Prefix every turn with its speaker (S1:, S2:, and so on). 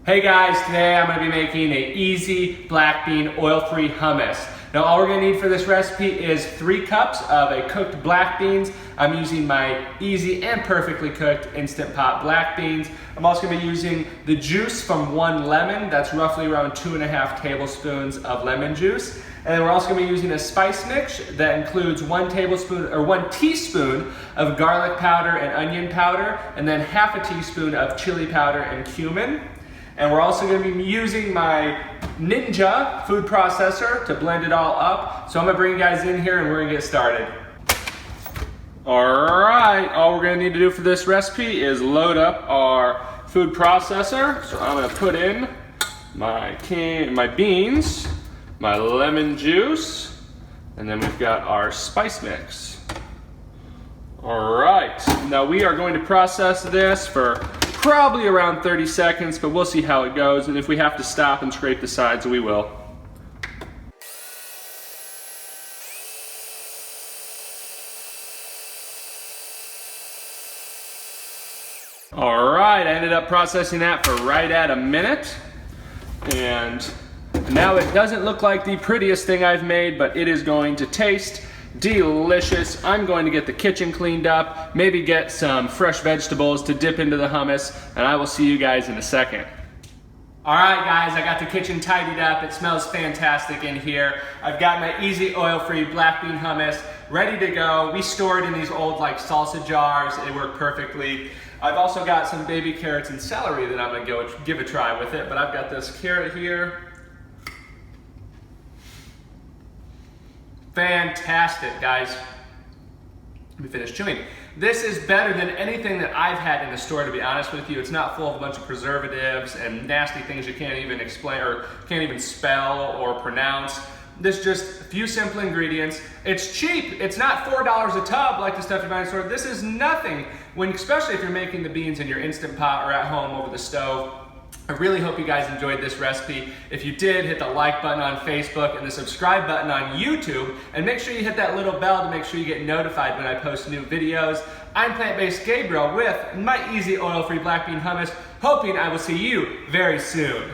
S1: Hey guys, today I'm going to be making an easy black bean oil-free hummus. Now all we're going to need for this recipe is 3 cups of a cooked black beans. I'm using my easy and perfectly cooked Instant Pot black beans. I'm also going to be using the juice from 1 lemon. That's roughly around 2.5 tablespoons of lemon juice. And then we're also going to be using a spice mix that includes 1 teaspoon of garlic powder and onion powder, and then half a teaspoon of chili powder and cumin. And we're also going to be using my Ninja food processor to blend it all up. So I'm going to bring you guys in here and we're going to get started. Alright, all we're going to need to do for this recipe is load up our food processor. So I'm going to put in my beans, my lemon juice, and then we've got our spice mix. Alright, now we are going to process this for probably around 30 seconds, but we'll see how it goes, and if we have to stop and scrape the sides, we will. Alright, I ended up processing that for right at a minute, and now it doesn't look like the prettiest thing I've made, but it is going to taste delicious. I'm going to get the kitchen cleaned up, maybe get some fresh vegetables to dip into the hummus, and I will see you guys in a second. Alright guys, I got the kitchen tidied up. It smells fantastic in here. I've got my easy oil-free black bean hummus ready to go. We store it in these old salsa jars. They work perfectly. I've also got some baby carrots and celery that I'm going to go give a try with it, but I've got this carrot here. Fantastic, guys. Let me finish chewing. This is better than anything that I've had in the store, to be honest with you. It's not full of a bunch of preservatives and nasty things you can't even explain or can't even spell or pronounce. This is just a few simple ingredients. It's cheap. It's not $4 a tub like the stuff you buy in the store. This is nothing, especially if you're making the beans in your Instant Pot or at home over the stove. I really hope you guys enjoyed this recipe. If you did, hit the like button on Facebook and the subscribe button on YouTube, and make sure you hit that little bell to make sure you get notified when I post new videos. I'm plant-based Gabriel with my easy oil-free black bean hummus, hoping I will see you very soon.